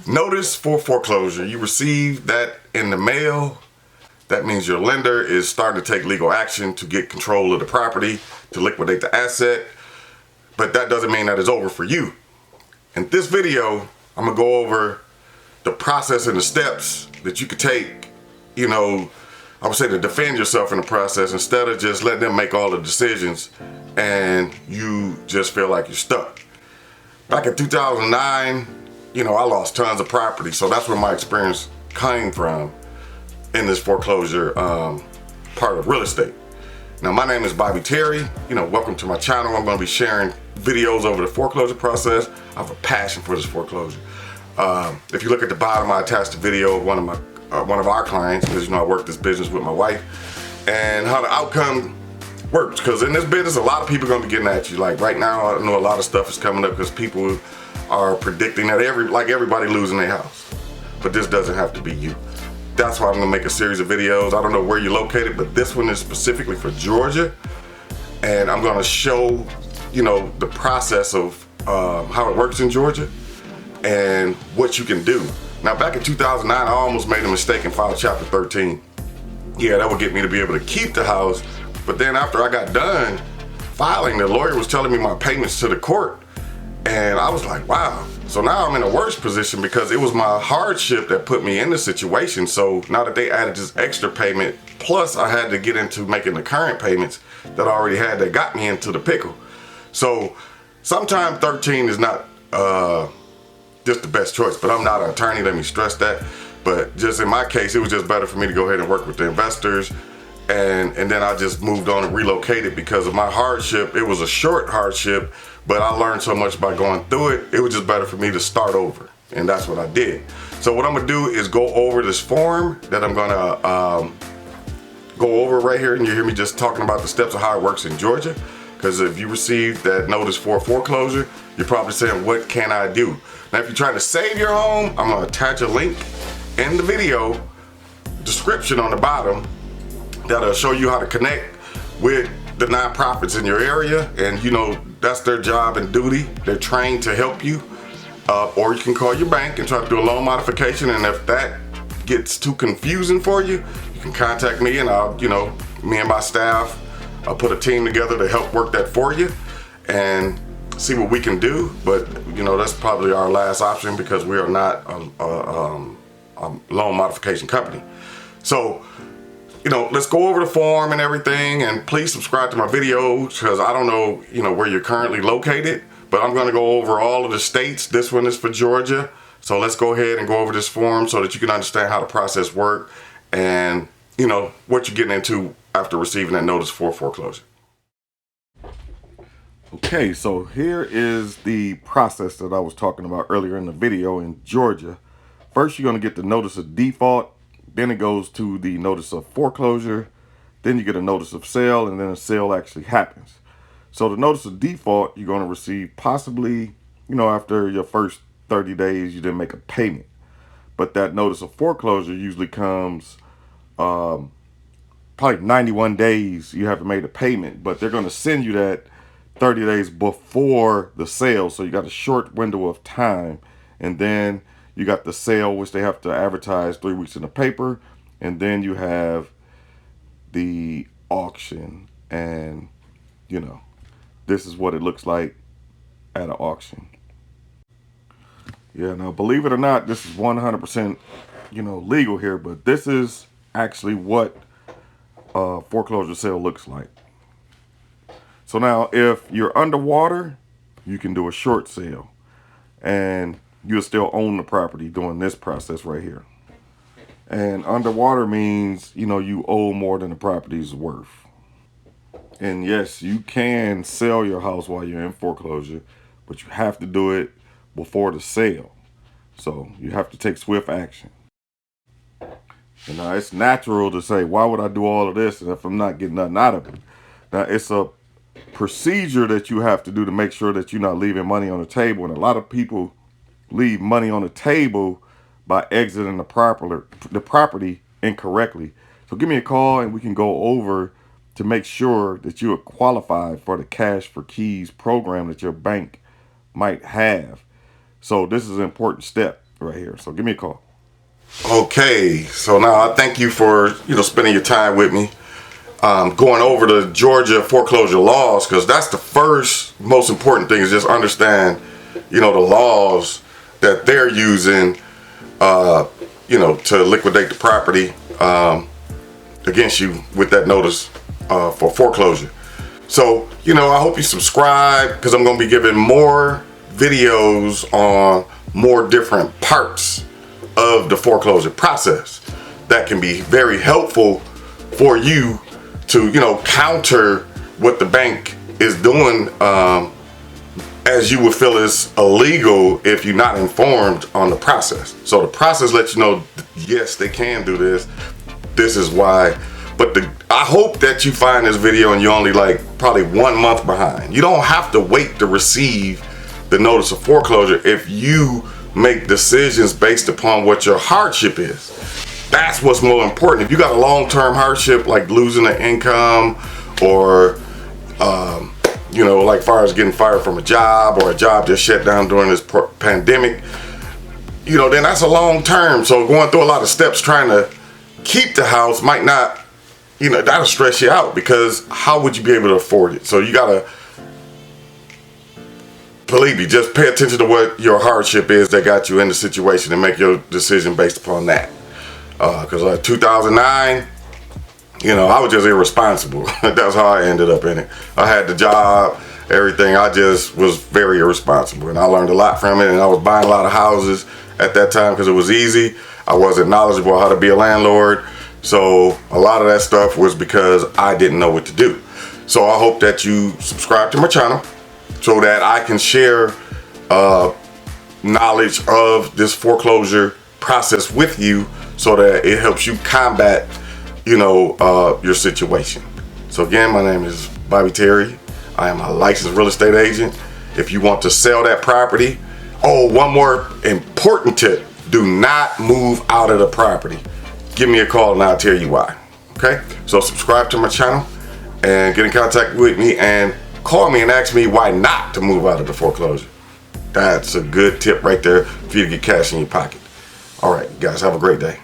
Notice for foreclosure. You receive that in the mail. That means your lender is starting to take legal action to get control of the property, to liquidate the asset. But that doesn't mean that it's over for you. In this video, I'm gonna go over the process and the steps that you could take, I would say, to defend yourself in the process instead of just letting them make all the decisions and you just feel like you're stuck. Back in 2009, I lost tons of property, so that's where my experience came from in this foreclosure part of real estate. Now, my name is Bobby Terry. Welcome to my channel. I'm going to be sharing videos over the foreclosure process. I have a passion for this foreclosure. If you look at the bottom, I attached a video of one of our clients, because I work this business with my wife, and how the outcome works. Because in this business, a lot of people are going to be getting at you. Like right now, I know a lot of stuff is coming up because people are predicting that everybody losing their house. But this doesn't have to be you. That's why I'm gonna make a series of videos. I don't know where you're located, but this one is specifically for Georgia. And I'm gonna show, the process of how it works in Georgia and what you can do. Now, back in 2009, I almost made a mistake and filed Chapter 13. Yeah, that would get me to be able to keep the house. But then after I got done filing, the lawyer was telling me my payments to the court. And I was like, wow. So now I'm in a worse position because it was my hardship that put me in this situation. So now that they added this extra payment, plus I had to get into making the current payments that I already had that got me into the pickle. So sometimes 13 is not just the best choice, but I'm not an attorney, let me stress that. But just in my case, it was just better for me to go ahead and work with the investors. And then I just moved on and relocated because of my hardship. It was a short hardship, but I learned so much by going through it. It was just better for me to start over, and that's what I did. So what I'm gonna do is go over this form that I'm gonna go over right here, and you hear me just talking about the steps of how it works in Georgia. Because if you received that notice for foreclosure, you're probably saying, what can I do? Now, if you're trying to save your home, I'm gonna attach a link in the video description on the bottom that'll show you how to connect with the nonprofits in your area. And that's their job and duty. They're trained to help you. Or you can call your bank and try to do a loan modification. And if that gets too confusing for you, you can contact me, and I'll, me and my staff, I'll put a team together to help work that for you and see what we can do. But that's probably our last option because we are not a loan modification company. So let's go over the form and everything, and please subscribe to my videos because I don't know, where you're currently located, but I'm going to go over all of the states. This one is for Georgia. So let's go ahead and go over this form so that you can understand how the process works and, what you're getting into after receiving that notice for foreclosure. Okay, so here is the process that I was talking about earlier in the video in Georgia. First, you're going to get the notice of default. Then it goes to the notice of foreclosure. Then you get a notice of sale, and then a sale actually happens. So the notice of default, you're going to receive possibly, after your first 30 days, you didn't make a payment. But that notice of foreclosure usually comes probably 91 days you haven't made a payment. But they're going to send you that 30 days before the sale. So you got a short window of time. And then you got the sale, which they have to advertise 3 weeks in the paper. And then you have the auction. And, this is what it looks like at an auction. Yeah, now, believe it or not, this is 100%, legal here. But this is actually what a foreclosure sale looks like. So now, if you're underwater, you can do a short sale. And you'll still own the property during this process right here. And underwater means, you owe more than the property's worth. And yes, you can sell your house while you're in foreclosure, but you have to do it before the sale. So you have to take swift action. And now it's natural to say, why would I do all of this if I'm not getting nothing out of it? Now, it's a procedure that you have to do to make sure that you're not leaving money on the table. And a lot of people leave money on the table by exiting the property incorrectly. So give me a call and we can go over to make sure that you are qualified for the Cash for Keys program that your bank might have. So this is an important step. right here. So give me a call. Okay, so now I thank you for spending your time with me, going over the Georgia foreclosure laws, because that's the first most important thing, is just understand the laws that they're using to liquidate the property against you with that notice for foreclosure. So I hope you subscribe, because I'm going to be giving more videos on more different parts of the foreclosure process that can be very helpful for you to counter what the bank is doing, as you would feel is illegal if you're not informed on the process. So the process lets you know, yes, they can do this, this is why. But I hope that you find this video and you're only probably 1 month behind. You don't have to wait to receive the notice of foreclosure if you make decisions based upon what your hardship is. That's what's more important. If you got a long-term hardship, like losing an income, or like far as getting fired from a job, or a job just shut down during this pandemic, then that's a long term. So going through a lot of steps trying to keep the house might not, that'll stress you out, because how would you be able to afford it? So you gotta, believe me, just pay attention to what your hardship is that got you in the situation, and make your decision based upon that. Because 2009, I was just irresponsible. That's how I ended up in it. I had the job, everything. I just was very irresponsible, and I learned a lot from it. And I was buying a lot of houses at that time because it was easy. I wasn't knowledgeable how to be a landlord. So a lot of that stuff was because I didn't know what to do. So I hope that you subscribe to my channel, so that I can share knowledge of this foreclosure process with you, so that it helps you combat, your situation. So again, my name is Bobby Terry. I am a licensed real estate agent. If you want to sell that property, one more important tip: do not move out of the property. Give me a call and I'll tell you why. Okay? So subscribe to my channel and get in contact with me, and call me and ask me why not to move out of the foreclosure. That's a good tip right there for you to get cash in your pocket. All right, guys, have a great day.